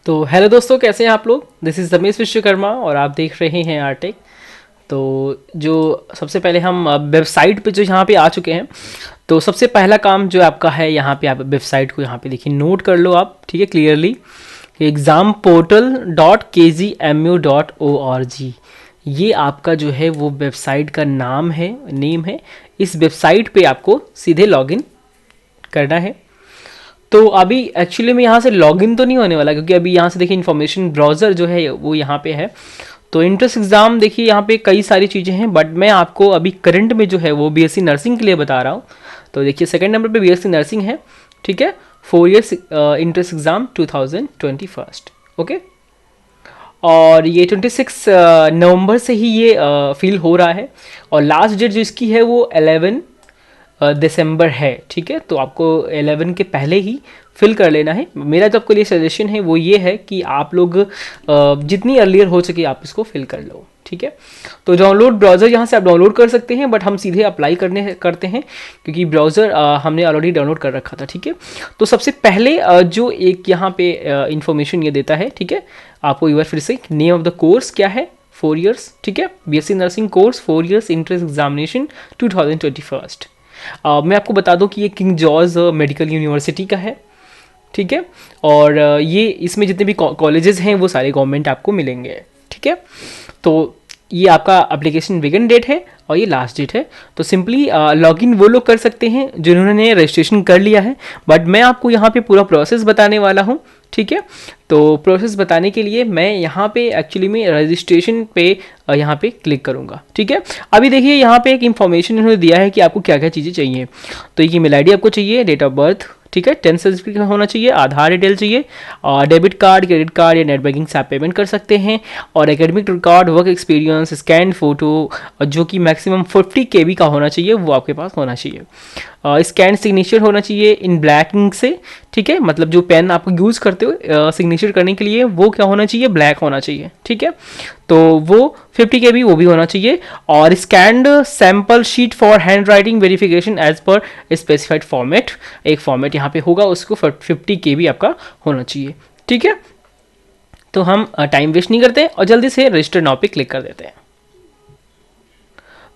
तो हेलो दोस्तों, कैसे हैं आप लोग। दिस इज़ रमेश विश्वकर्मा और आप देख रहे हैं आर्टेक। तो जो सबसे पहले हम वेबसाइट पे जो यहाँ पे आ चुके हैं, तो सबसे पहला काम जो आपका है यहाँ पे, आप वेबसाइट को यहाँ पे देखिए, नोट कर लो आप, ठीक है, क्लियरली। examportal.kgmu.org, ये आपका जो है वो वेबसाइट का नाम है, नेम है। इस वेबसाइट पे आपको सीधे लॉगिन करना है। तो अभी एक्चुअली में यहाँ से लॉगिन तो नहीं होने वाला, क्योंकि अभी यहाँ से देखिए इन्फॉर्मेशन ब्राउज़र जो है वो यहाँ पे है। तो इंट्रेंस एग्ज़ाम देखिए यहाँ पे कई सारी चीज़ें हैं, बट मैं आपको अभी करंट में जो है वो बीएससी नर्सिंग के लिए बता रहा हूँ। तो देखिए सेकंड नंबर पे बीएससी नर्सिंग है, ठीक है। 4 ईयर्स इंट्रेंस एग्ज़ाम 2021, ओके। और ये 26 नवंबर से ही ये फिल हो रहा है, और लास्ट डेट जो इसकी है वो 11 दिसंबर है, ठीक है। तो आपको 11 के पहले ही फिल कर लेना है। मेरा जो आपके लिए सजेशन है वो ये है कि आप लोग जितनी अर्लियर हो सके आप इसको फिल कर लो, ठीक है। तो डाउनलोड ब्राउज़र यहाँ से आप डाउनलोड कर सकते हैं, बट हम सीधे अप्लाई करते हैं, क्योंकि ब्राउज़र हमने ऑलरेडी डाउनलोड कर रखा था, ठीक है। तो सबसे पहले जो एक यहाँ पे इंफॉर्मेशन ये देता है, ठीक है, आपको एक बार फिर से, नेम ऑफ द कोर्स क्या है, 4 ईयर्स, ठीक है, BSc nursing course 4 years entrance examination 2021। मैं आपको बता दूं कि ये किंग जॉर्ज मेडिकल यूनिवर्सिटी का है, ठीक है। और ये इसमें जितने भी कॉलेजेस हैं वो सारे गवर्नमेंट आपको मिलेंगे, ठीक है। तो ये आपका एप्लीकेशन बिगिन डेट है और ये लास्ट डेट है। तो सिंपली लॉगिन वो लोग कर सकते हैं जिन्होंने रजिस्ट्रेशन कर लिया है, बट मैं आपको यहाँ पे पूरा प्रोसेस बताने वाला हूँ, ठीक है। तो प्रोसेस बताने के लिए मैं यहाँ पे एक्चुअली में रजिस्ट्रेशन पे यहाँ पे क्लिक करूँगा, ठीक है। अभी देखिए यहाँ पे एक इन्फॉर्मेशन इन्होंने दिया है कि आपको क्या क्या चीज़ें चाहिए। तो एक ईमेल आईडी आपको चाहिए, डेट ऑफ बर्थ, ठीक है, 10 सर्टिफिकेट होना चाहिए, आधार डिटेल चाहिए, और डेबिट कार्ड, क्रेडिट कार्ड या नेट बैंकिंग से आप पेमेंट कर सकते हैं, और academic record, work experience, scan photo, जो कि मैक्सिमम 40 KB का होना चाहिए, वो आपके पास होना चाहिए। स्कैन सिग्नेचर होना चाहिए इन ब्लैक इंक से, ठीक है, मतलब जो पेन आप यूज़ करते हो सिग्नेचर करने के लिए वो क्या होना चाहिए, ब्लैक होना चाहिए, ठीक है। तो वो 50 KB वो भी होना चाहिए, और scanned sample sheet for hand writing verification as per specified format, एक फॉर्मेट यहाँ पे होगा, उसको 50 KB आपका होना चाहिए, ठीक है। तो हम टाइम वेस्ट नहीं करते और जल्दी से रजिस्टर नाउ पे क्लिक कर देते हैं।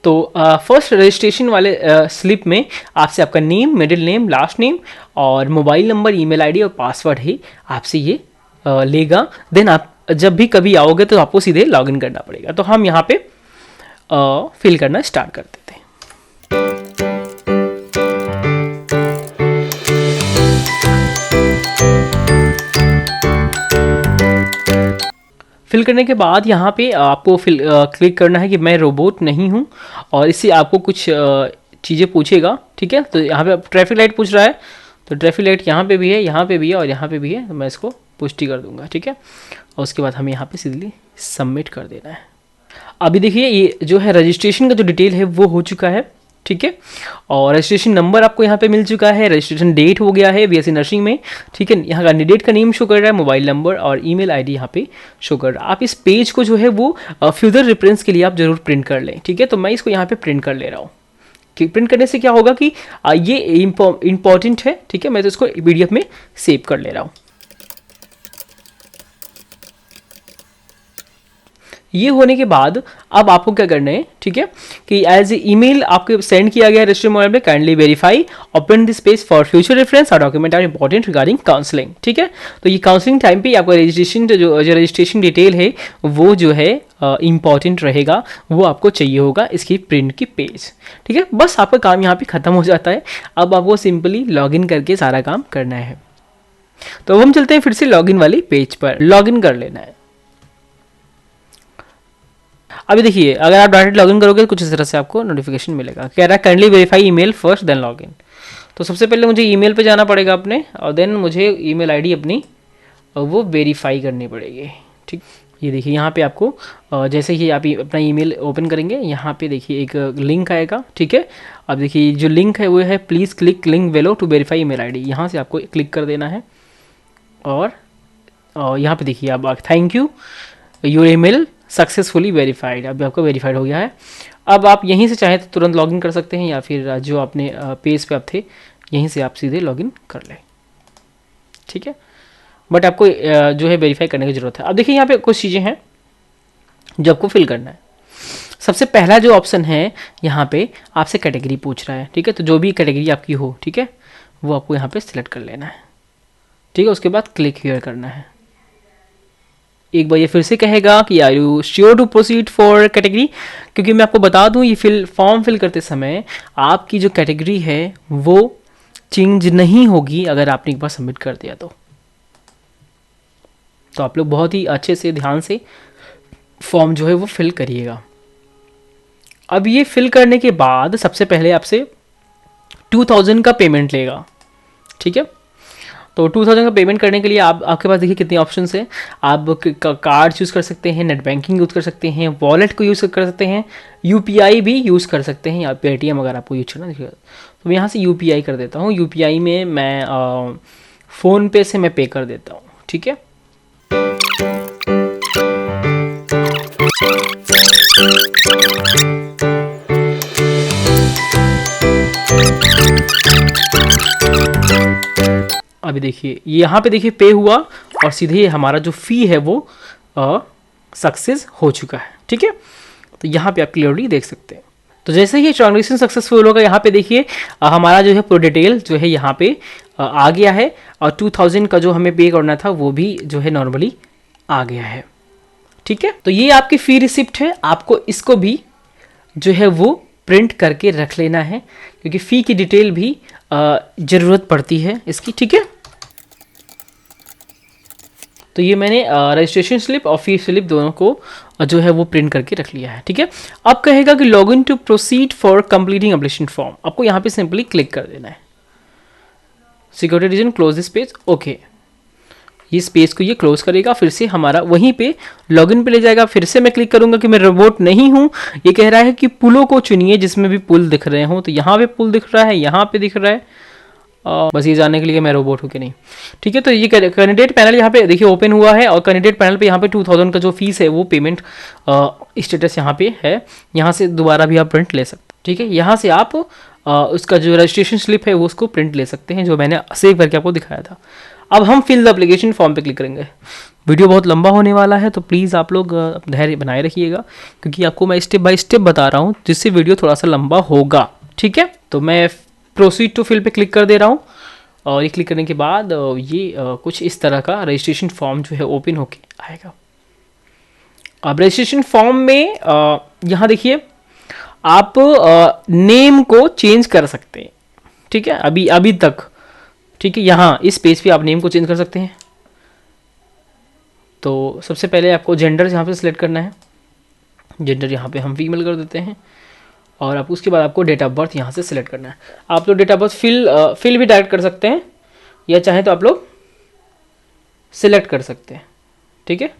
तो फर्स्ट रजिस्ट्रेशन वाले स्लिप में आपसे आपका name, middle name, last name और मोबाइल नंबर, ईमेल आईडी और पासवर्ड ही आपसे ये लेगा। देन आप जब भी कभी आओगे तो आपको सीधे लॉगिन करना पड़ेगा। तो हम यहाँ पे फिल करना स्टार्ट कर देते हैं। फिल करने के बाद यहाँ पे आपको क्लिक करना है कि मैं रोबोट नहीं हूँ, और इससे आपको कुछ चीज़ें पूछेगा, ठीक है। तो यहाँ पे ट्रैफिक लाइट पूछ रहा है, तो ट्रैफिक लाइट यहाँ पे भी है, यहाँ पे भी है और यहाँ पे भी है, तो मैं इसको पुष्टि कर दूंगा, ठीक है। और उसके बाद हमें यहाँ पे सीधे सबमिट कर देना है। अभी देखिए ये जो है रजिस्ट्रेशन का जो डिटेल है वो हो चुका है, ठीक है। और रजिस्ट्रेशन नंबर आपको यहाँ पे मिल चुका है, रजिस्ट्रेशन डेट हो गया है बीएससी नर्सिंग में, ठीक है। यहाँ कैंडिडेट का नेम शो कर रहा है, मोबाइल नंबर और ईमेल आईडी यहाँ पे शो कर रहा है। आप इस पेज को जो है वो फ्यूचर रेफरेंस के लिए आप जरूर प्रिंट कर लें, ठीक है। तो मैं इसको यहाँ पे प्रिंट कर ले रहा हूँ। प्रिंट करने से क्या होगा कि ये इंपॉर्टेंट है, ठीक है। मैं तो इसको PDF में सेव कर ले रहा हूँ। ये होने के बाद अब आपको क्या करना है, ठीक है, कि एज ईमेल आपको सेंड किया गया है रजिस्टर मोबाइल में, kindly verify open this page for future reference और document are important regarding counselling, ठीक है। तो ये काउंसलिंग टाइम पे आपका रजिस्ट्रेशन जो रजिस्ट्रेशन डिटेल है वो जो है इंपॉर्टेंट रहेगा, वो आपको चाहिए होगा इसकी प्रिंट की पेज, ठीक है। बस आपका काम यहाँ पे खत्म हो जाता है। अब आपको सिंपली लॉगिन करके सारा काम करना है। तो हम चलते हैं फिर से लॉगिन वाली पेज पर, लॉगिन कर लेना है। अभी देखिए अगर आप डायरेक्ट लॉगिन करोगे तो कुछ इस तरह से आपको नोटिफिकेशन मिलेगा, कह रहा है kindly verify email first then login. तो सबसे पहले मुझे ईमेल पे जाना पड़ेगा अपने, और देन मुझे ईमेल आईडी अपनी वो वेरीफाई करनी पड़ेगी, ठीक। ये देखिए यहाँ पे आपको जैसे ही आप अपना ईमेल ओपन करेंगे यहाँ पे देखिए एक लिंक आएगा, ठीक है। अब देखिए जो लिंक है वो है please click link below to verify email ID, यहाँ से आपको क्लिक कर देना है। और यहाँ पे देखिए आप thank you your email successfully verified, अभी आपका वेरीफाइड हो गया है। अब आप यहीं से चाहे तो तुरंत लॉगिन कर सकते हैं, या फिर जो आपने पेज पे आप थे यहीं से आप सीधे लॉगिन कर लें, ठीक है। बट आपको जो है वेरीफाई करने की ज़रूरत है। अब देखिए यहाँ पे कुछ चीज़ें हैं जो आपको फिल करना है। सबसे पहला जो ऑप्शन है यहाँ पे आपसे कैटेगरी पूछ रहा है, ठीक है। तो जो भी कैटेगरी आपकी हो, ठीक है, वो आपको यहाँ पे सिलेक्ट कर लेना है, ठीक है। उसके बाद क्लिक हियर करना है। एक बार ये फिर से कहेगा कि are you sure to proceed for category, क्योंकि मैं आपको बता दूं ये फॉर्म फिल करते समय आपकी जो कैटेगरी है वो चेंज नहीं होगी अगर आपने एक बार सबमिट कर दिया तो आप लोग बहुत ही अच्छे से ध्यान से फॉर्म जो है वो फिल करिएगा। अब ये फिल करने के बाद सबसे पहले आपसे 2000 का पेमेंट लेगा, ठीक है। तो 2000 का पेमेंट करने के लिए आपके पास देखिए कितने ऑप्शंस हैं। आप कार्ड यूज़ कर सकते हैं, नेट बैंकिंग यूज़ कर सकते हैं, वॉलेट को यूज़ कर सकते हैं, यूपीआई भी यूज़ कर सकते हैं, या पेटीएम अगर आपको यूज करना देखिए। तो मैं यहाँ से यूपीआई कर देता हूँ। यूपीआई में मैं फ़ोनपे से मैं पे कर देता हूँ, ठीक है। अभी देखिए यहाँ पे देखिए पे हुआ और सीधे हमारा जो फ़ी है वो सक्सेस हो चुका है, ठीक है। तो यहाँ पे आप क्लियरली देख सकते हैं। तो जैसे ही ट्रांजेक्शन सक्सेसफुल होगा यहाँ पे देखिए हमारा जो है पूरा डिटेल जो है यहाँ पे आ गया है, और 2000 का जो हमें पे करना था वो भी जो है नॉर्मली आ गया है, ठीक है। तो ये आपकी फ़ी रिसिप्ट है, आपको इसको भी जो है वो प्रिंट करके रख लेना है, क्योंकि फ़ी की डिटेल भी ज़रूरत पड़ती है इसकी, ठीक है। तो ये मैंने रजिस्ट्रेशन स्लिप और फी स्लिप दोनों को जो है वो प्रिंट करके रख लिया है, ठीक है। अब कहेगा कि log in to proceed for completing application form, आपको यहाँ पे सिंपली क्लिक कर देना है। Security reason close this page, okay. ये पेज को ये क्लोज करेगा, फिर से हमारा वहीं पे लॉगिन पे ले जाएगा। फिर से मैं क्लिक करूंगा कि मैं रोबोट नहीं हूँ। ये कह रहा है कि पुलों को चुनिए जिसमें भी पुल दिख रहे हो, तो यहाँ पे पुल दिख रहा है, यहाँ पे दिख रहा है, बस ये जानने के लिए मैं रोबोट हूँ कि नहीं, ठीक है। तो ये कैंडिडेट पैनल यहाँ पे देखिए ओपन हुआ है, और कैंडिडेट पैनल पे यहाँ पे 2000 का जो फीस है वो पेमेंट स्टेटस यहाँ पे है। यहाँ से दोबारा भी आप प्रिंट ले सकते हैं, ठीक है। यहाँ से आप उसका जो रजिस्ट्रेशन स्लिप है वो उसको प्रिंट ले सकते हैं, जो मैंने सेव करके आपको दिखाया था। अब हम फिल द एप्लीकेशन फॉर्म पे क्लिक करेंगे। वीडियो बहुत लंबा होने वाला है, तो प्लीज़ आप लोग धैर्य बनाए रखिएगा, क्योंकि आपको मैं स्टेप बाय स्टेप बता रहा हूँ, जिससे वीडियो थोड़ा सा लंबा होगा, ठीक है। तो मैं प्रोसीड टू फिल पे क्लिक कर दे रहा हूँ, और ये क्लिक करने के बाद ये कुछ इस तरह का रजिस्ट्रेशन फॉर्म जो है ओपन होके आएगा। अब रजिस्ट्रेशन फॉर्म में यहाँ देखिए आप नेम को चेंज कर सकते हैं, ठीक है, अभी तक, ठीक है। यहाँ इस पेज पे आप नेम को चेंज कर सकते हैं। तो सबसे पहले आपको जेंडर यहाँ पे सिलेक्ट करना है। जेंडर यहाँ पे हम फीमेल कर देते हैं, और आप उसके बाद आपको डेट ऑफ बर्थ यहाँ से सिलेक्ट करना है। आप लोग डेट ऑफ बर्थ फिल भी डायरेक्ट कर सकते हैं, या चाहे तो आप लोग सिलेक्ट कर सकते हैं, ठीक है।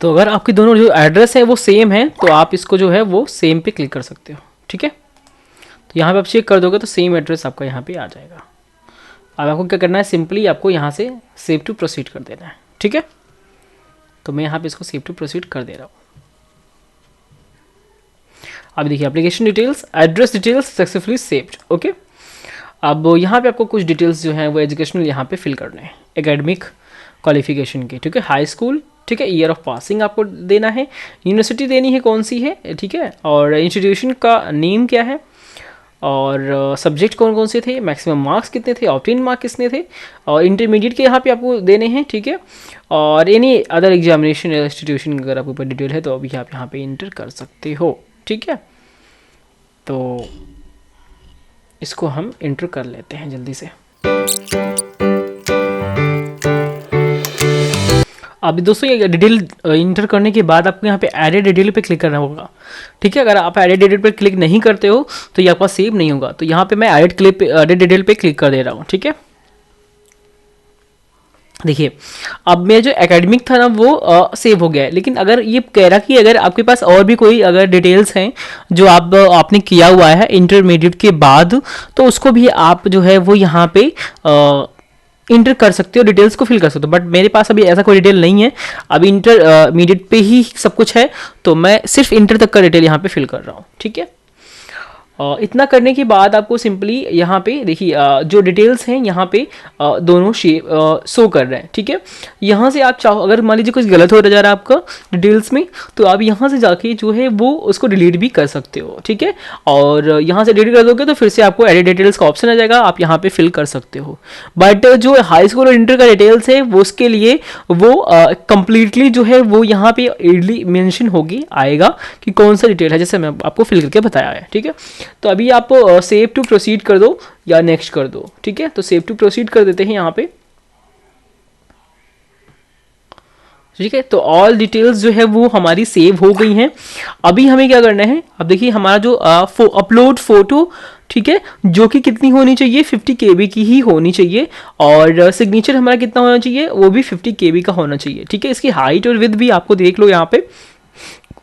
तो अगर आपकी दोनों जो एड्रेस है वो सेम है, तो आप इसको जो है वो सेम पे क्लिक कर सकते हो, ठीक है। तो यहाँ पे आप चेक कर दोगे तो सेम एड्रेस आपका यहाँ पे आ जाएगा। अब आपको क्या करना है, सिंपली आपको यहाँ से सेव टू प्रोसीड कर देना है, ठीक है। तो मैं यहाँ पे इसको सेव टू प्रोसीड कर दे रहा हूँ। अब देखिए application details, address details successfully saved, okay. अब यहाँ पे आपको कुछ डिटेल्स जो हैं वो एजुकेशनल यहाँ पे फिल करने हैं, एकेडमिक क्वालिफिकेशन के, ठीक है। हाई स्कूल, ठीक है। ईयर ऑफ पासिंग आपको देना है, यूनिवर्सिटी देनी है कौन सी है, ठीक है, और इंस्टीट्यूशन का नेम क्या है, और सब्जेक्ट कौन कौन से थे, मैक्सिमम मार्क्स कितने थे, ऑप्टेन मार्क कितने थे, और इंटरमीडिएट के यहाँ पे आपको देने हैं, ठीक है। और एनी अदर एग्जामिनेशन इंस्टीट्यूशन अगर आपके ऊपर डिटेल है तो अभी आप यहाँ पे इंटर कर सकते हो, ठीक है। तो इसको हम इंटर कर लेते हैं जल्दी से। अभी दोस्तों ये डिटेल इंटर करने के बाद आपको यहाँ पे एडेड डिटेल पे क्लिक करना होगा, ठीक है। अगर आप एडेड डिटेल पे क्लिक नहीं करते हो तो ये आपका सेव नहीं होगा। तो यहाँ पे मैं एडेड डिटेल पे क्लिक कर दे रहा हूँ, ठीक है। देखिए अब मेरा जो एकेडमिक था ना वो सेव हो गया है, लेकिन अगर ये कह रहा कि अगर आपके पास और भी कोई अगर डिटेल्स हैं जो आपने किया हुआ है इंटरमीडिएट के बाद, तो उसको भी आप जो है वो यहाँ पे इंटर कर सकते हो, डिटेल्स को फिल कर सकते हो, बट मेरे पास अभी ऐसा कोई डिटेल नहीं है, अभी इंटरमीडिएट पे ही सब कुछ है, तो मैं सिर्फ इंटर तक का डिटेल यहाँ पे फिल कर रहा हूँ, ठीक है। इतना करने के बाद आपको सिंपली यहाँ पे देखिए जो डिटेल्स हैं यहाँ पे दोनों शो कर रहे हैं, ठीक है। यहाँ से आप चाहो, अगर मान लीजिए कुछ गलत हो जा रहा है आपका डिटेल्स में, तो आप यहाँ से जाके जो है वो उसको डिलीट भी कर सकते हो, ठीक है। और यहाँ से डिलीट कर दोगे तो फिर से आपको एडिट डिटेल्स का ऑप्शन आ जाएगा, आप यहाँ पे फिल कर सकते हो। बट जो हाई स्कूल और इंटर का डिटेल्स है वो उसके लिए वो कंप्लीटली जो है वो यहाँ पे एडली मेंशन होगी आएगा कि कौन सा डिटेल है, जैसे मैं आपको फिल करके बताया है, ठीक है। तो अभी आप सेव टू प्रोसीड कर दो या नेक्स्ट कर दो, ठीक है। तो सेव टू प्रोसीड कर देते हैं यहाँ पे, ठीक है। तो ऑल डिटेल्स जो है वो हमारी सेव हो गई हैं। अभी हमें क्या करना है, अब देखिए हमारा जो अपलोड फोटो, ठीक है, जो कि कितनी होनी चाहिए, 50 KB की ही होनी चाहिए, और सिग्नेचर हमारा कितना होना चाहिए, वो भी 50 KB का होना चाहिए, ठीक है। इसकी हाइट और विड्थ भी आपको देख लो यहाँ पे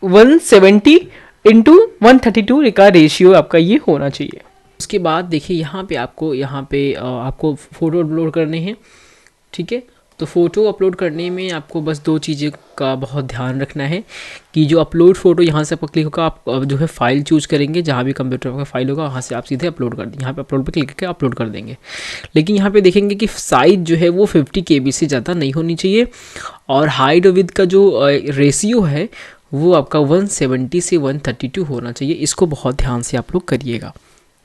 170 इंटू 132 का रेशियो आपका ये होना चाहिए। उसके बाद देखिए यहाँ पे आपको फ़ोटो अपलोड करने हैं, ठीक है। तो फ़ोटो अपलोड करने में आपको बस दो चीज़ें का बहुत ध्यान रखना है कि जो अपलोड फ़ोटो यहाँ से आपको क्लिक होगा, आप जो है फाइल चूज़ करेंगे, जहाँ भी कंप्यूटर का फाइल होगा वहाँ से आप सीधे अपलोड कर देंगे, यहाँ पे अपलोड पे क्लिक करके अपलोड कर देंगे। लेकिन यहाँ पे देखेंगे कि साइज़ जो है वो 50 KB से ज़्यादा नहीं होनी चाहिए, और हाइट और विड्थ का जो रेशियो है वो आपका 170 से 132 होना चाहिए। इसको बहुत ध्यान से आप लोग करिएगा,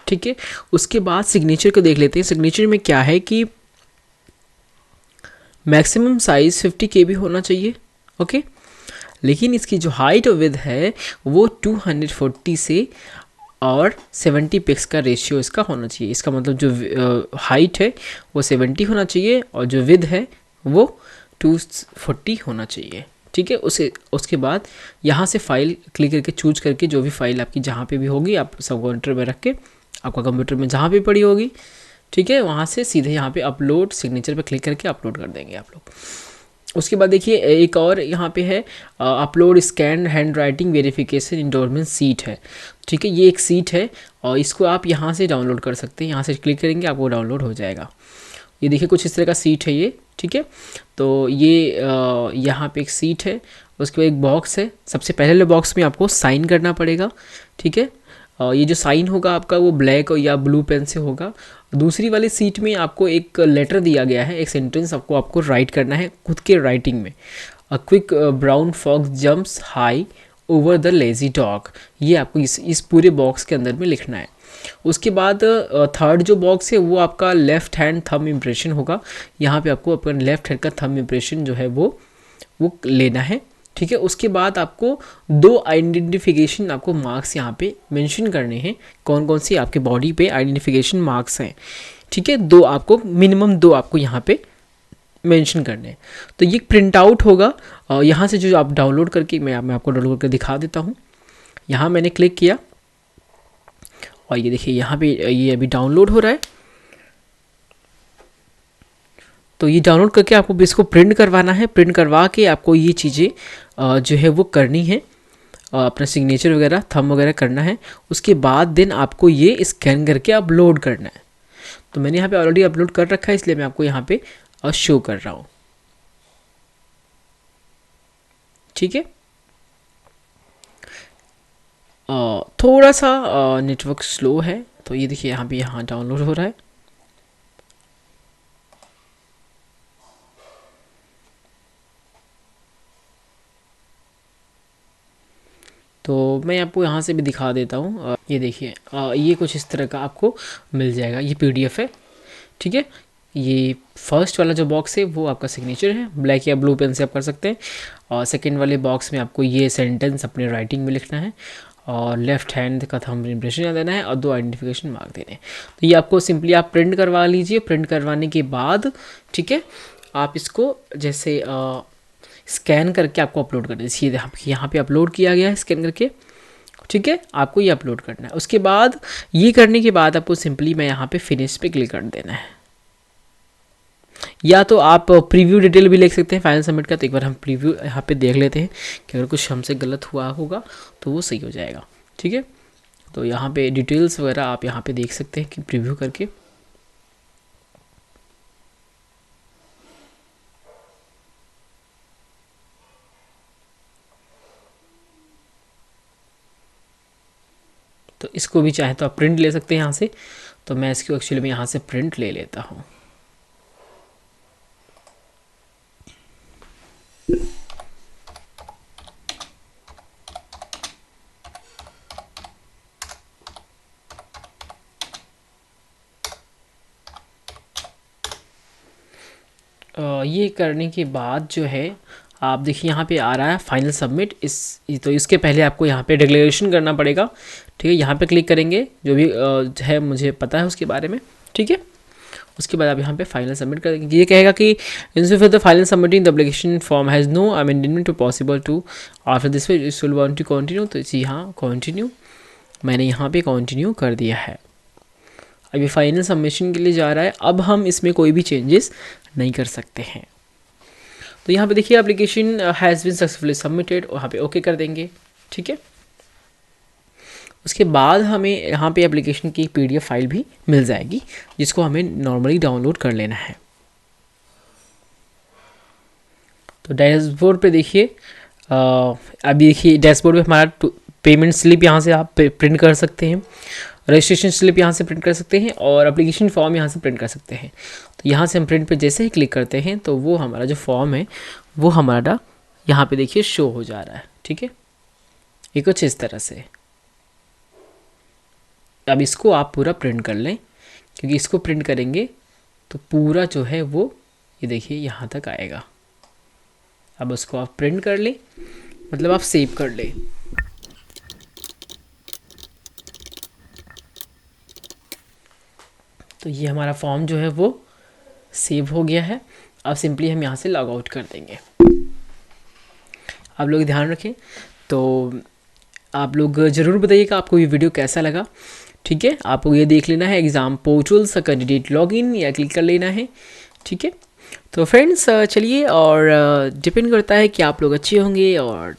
ठीक है। उसके बाद सिग्नेचर को देख लेते हैं। सिग्नेचर में क्या है कि मैक्सिमम साइज़ 50 KB होना चाहिए, ओके। लेकिन इसकी जो हाइट और विड्थ है वो 240 से और 70 पिक्स का रेशियो इसका होना चाहिए। इसका मतलब जो हाइट है वो 70 होना चाहिए और जो विड्थ है वो 240 होना चाहिए, ठीक है। उसके बाद यहाँ से फाइल क्लिक करके चूज करके जो भी फाइल आपकी जहाँ पे भी होगी आप सब कंप्यूटर में रख के, आपका कंप्यूटर में जहाँ पे पड़ी होगी, ठीक है, वहाँ से सीधे यहाँ पे अपलोड सिग्नेचर पे क्लिक करके अपलोड कर देंगे आप लोग। उसके बाद देखिए एक और यहाँ पे है upload scan hand writing verification endorsement seat है, ठीक है। ये एक सीट है और इसको आप यहाँ से डाउनलोड कर सकते हैं, यहाँ से क्लिक करेंगे आपको डाउनलोड हो जाएगा। ये देखिए कुछ इस तरह का सीट है ये, ठीक है। तो ये यहाँ पे एक सीट है, उसके बाद एक बॉक्स है। सबसे पहले बॉक्स में आपको साइन करना पड़ेगा, ठीक है। ये जो साइन होगा आपका वो ब्लैक या ब्लू पेन से होगा। दूसरी वाली सीट में आपको एक लेटर दिया गया है, एक सेंटेंस आपको राइट करना है खुद के राइटिंग में। A quick brown fox jumps high over the lazy dog, ये आपको इस पूरे बॉक्स के अंदर में लिखना है। उसके बाद थर्ड जो बॉक्स है वो आपका लेफ़्ट हैंड थंब इम्प्रेशन होगा। यहाँ पे आपको अपना लेफ़्ट हैंड का थंब इम्प्रेशन जो है वो लेना है, ठीक है। उसके बाद आपको दो आइडेंटिफिकेशन आपको मार्क्स यहाँ पे मेंशन करने हैं, कौन कौन से आपके बॉडी पे आइडेंटिफिकेशन मार्क्स हैं, ठीक है। दो आपको मिनिमम दो आपको यहाँ पे मेंशन करने हैं। तो ये प्रिंट आउट होगा यहाँ से जो आप डाउनलोड करके मैं आपको डाउनलोड करके दिखा देता हूँ। यहाँ मैंने क्लिक किया और ये देखिए यहाँ पे ये अभी डाउनलोड हो रहा है। तो ये डाउनलोड करके आपको इसको प्रिंट करवाना है। प्रिंट करवा के आपको ये चीज़ें जो है वो करनी है, अपना सिग्नेचर वगैरह थंब वगैरह करना है। उसके बाद देन आपको ये स्कैन करके अपलोड करना है। तो मैंने यहाँ पे ऑलरेडी अपलोड कर रखा है, इसलिए मैं आपको यहाँ पे शो कर रहा हूँ, ठीक है। थोड़ा सा नेटवर्क स्लो है, तो ये देखिए यहाँ डाउनलोड हो रहा है। तो मैं आपको यहाँ से भी दिखा देता हूँ। ये देखिए ये कुछ इस तरह का आपको मिल जाएगा, ये PDF है, ठीक है। ये फर्स्ट वाला जो बॉक्स है वो आपका सिग्नेचर है, ब्लैक या ब्लू पेन से आप कर सकते हैं। और सेकंड वाले बॉक्स में आपको ये सेंटेंस अपने राइटिंग में लिखना है और लेफ्ट हैंड का थंब इम्प्रेशन देना है और दो आइडेंटिफिकेशन मार्क देने हैं। तो ये आपको सिंपली आप प्रिंट करवा लीजिए। प्रिंट करवाने के बाद ठीक है आप इसको जैसे स्कैन करके आपको अपलोड कर दीजिए। यहाँ पे अपलोड किया गया है स्कैन करके, ठीक है। आपको ये अपलोड करना है। उसके बाद ये करने के बाद आपको सिंपली मैं यहाँ पे फिनिश पे क्लिक कर देना है। या तो आप प्रीव्यू डिटेल भी लिख सकते हैं फाइनल सबमिट का। तो एक बार हम प्रीव्यू यहाँ पे देख लेते हैं कि अगर कुछ हमसे गलत हुआ होगा तो वो सही हो जाएगा, ठीक है। तो यहाँ पे डिटेल्स वगैरह आप यहाँ पे देख सकते हैं कि प्रीव्यू करके। तो इसको भी चाहे तो आप प्रिंट ले सकते हैं यहाँ से। तो मैं इसको एक्चुअली में यहाँ से प्रिंट ले लेता हूँ। ये करने के बाद जो है आप देखिए यहाँ पे आ रहा है फाइनल सबमिट। तो इसके पहले आपको यहाँ पे डिक्लेरेशन करना पड़ेगा। ठीक है, यहाँ पे क्लिक करेंगे, जो भी है मुझे पता है उसके बारे में। ठीक है, उसके बाद आप यहाँ पे फाइनल सबमिट कर देंगे। ये कहेगा कि instead of the final submitting the application form has no amendment to possible to after this will want to continue. तो जी हाँ, कंटिन्यू, मैंने यहाँ पे कंटिन्यू कर दिया है। अभी फाइनल सबमिशन के लिए जा रहा है। अब हम इसमें कोई भी चेंजेस नहीं कर सकते हैं। तो यहाँ पे देखिए application has been successfully submitted, वहाँ पे ओके कर देंगे। ठीक है, उसके बाद हमें यहाँ पे एप्लीकेशन की पीडीएफ फाइल भी मिल जाएगी, जिसको हमें नॉर्मली डाउनलोड कर लेना है। तो डैशबोर्ड पे देखिए, अभी देखिए डैशबोर्ड पे हमारा पेमेंट स्लिप यहाँ से आप प्रिंट कर सकते हैं, रजिस्ट्रेशन स्लिप यहाँ से प्रिंट कर सकते हैं, और एप्लीकेशन फॉर्म यहाँ से प्रिंट कर सकते हैं। तो यहाँ से हम प्रिंट पे जैसे ही क्लिक करते हैं तो वो हमारा जो फॉर्म है वो हमारा यहाँ पे देखिए शो हो जा रहा है। ठीक है, ये कुछ इस तरह से। अब इसको आप पूरा प्रिंट कर लें, क्योंकि इसको प्रिंट करेंगे तो पूरा जो है वो ये देखिए यहाँ तक आएगा। अब उसको आप प्रिंट कर लें, मतलब आप सेव कर लें। तो ये हमारा फॉर्म जो है वो सेव हो गया है। अब सिंपली हम यहाँ से लॉग आउट कर देंगे। आप लोग ध्यान रखें। तो आप लोग ज़रूर बताइएगा आपको ये वीडियो कैसा लगा। ठीक है, आपको ये देख लेना है एग्ज़ाम पोर्टल से कैंडिडेट लॉगिन, या क्लिक कर लेना है। ठीक है, तो फ्रेंड्स चलिए, और डिपेंड करता है कि आप लोग अच्छे होंगे और